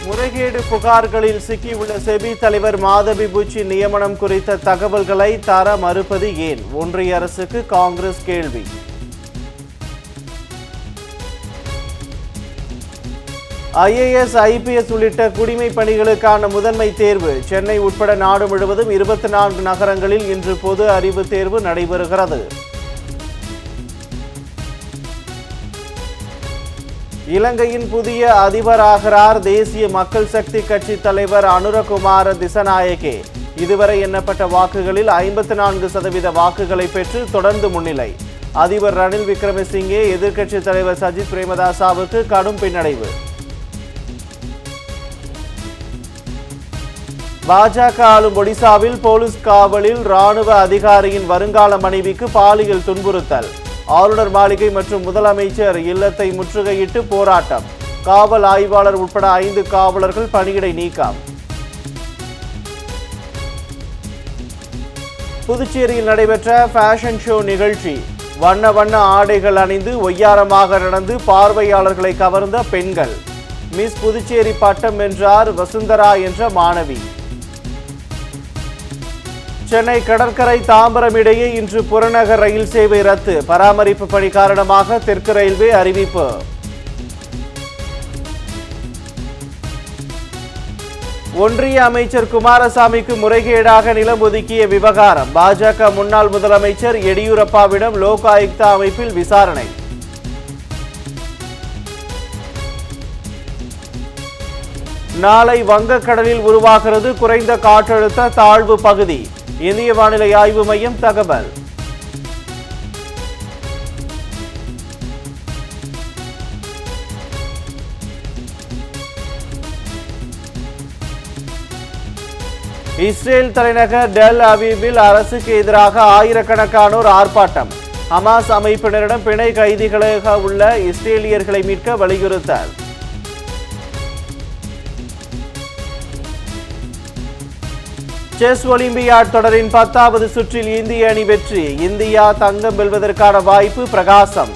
முறைகேடு புகார்களில் சிக்கியுள்ள செபி தலைவர் மாதவி பூச்சி நியமனம் குறித்த தகவல்களை தர மறுப்பது ஏன்? ஒன்றிய அரசுக்கு காங்கிரஸ் கேள்வி. IAS, IPS உள்ளிட்ட குடிமை பணிகளுக்கான முதன்மை தேர்வு சென்னை உட்பட நாடு முழுவதும் 24 நகரங்களில் இன்று பொது அறிவு தேர்வு நடைபெறுகிறது. இலங்கையின் புதிய அதிபராகிறார் தேசிய மக்கள் சக்தி கட்சி தலைவர் அனுரகுமார திசநாயகே. இதுவரை எண்ணப்பட்ட வாக்குகளில் 54% வாக்குகளை பெற்று தொடர்ந்து முன்னிலை. அதிபர் ரணில் விக்ரமசிங்கே எதிர்க்கட்சி தலைவர் சஜித் பிரேமதாசாவுக்கு கடும் பின்னடைவு. பாஜக ஆளும் ஒடிசாவில் போலீஸ் காவலில் ராணுவ அதிகாரியின் வருங்கால மனைவிக்கு பாலியல் துன்புறுத்தல். ஆளுநர் மாளிகை மற்றும் முதலமைச்சர் இல்லத்தை முற்றுகையிட்டு போராட்டம். காவல் ஆய்வாளர் உட்பட 5 காவலர்கள் பணியிடை நீக்கம். புதுச்சேரியில் நடைபெற்ற ஃபேஷன் ஷோ நிகழ்ச்சி. வண்ண வண்ண ஆடைகள் அணிந்து ஒய்யாரமாக நடந்து பார்வையாளர்களை கவர்ந்த பெண்கள். மிஸ் புதுச்சேரி பட்டம் வென்றார் வசுந்தரா என்ற மாணவி. சென்னை கடற்கரை தாம்பரம் இடையே இன்று புறநகர் ரயில் சேவை ரத்து. பராமரிப்பு பணி காரணமாக தெற்கு ரயில்வே அறிவிப்பு. ஒன்றிய அமைச்சர் குமாரசாமிக்கு முறைகேடாக நிலம் ஒதுக்கிய விவகாரம். பாஜக முன்னாள் முதலமைச்சர் எடியூரப்பாவிடம் லோக் ஆயுக்தா அமைப்பில் விசாரணை. நாளை வங்கக்கடலில் உருவாகிறது குறைந்த காற்றழுத்த தாழ்வு பகுதி. இந்திய வானிலை ஆய்வு மையம் தகவல். இஸ்ரேல் தலைநகர் டெல் அவீவில் அரசுக்கு எதிராக ஆயிரக்கணக்கானோர் ஆர்ப்பாட்டம். ஹமாஸ் அமைப்பினரிடம் பிணை கைதிகளாக உள்ள இஸ்ரேலியர்களை மீட்க வலியுறுத்தல். செஸ் ஒலிம்பியாட் தொடரின் 10வது சுற்றில் இந்திய அணி வெற்றி. இந்தியா தங்கம் வெல்வதற்கான வாய்ப்பு பிரகாசம்.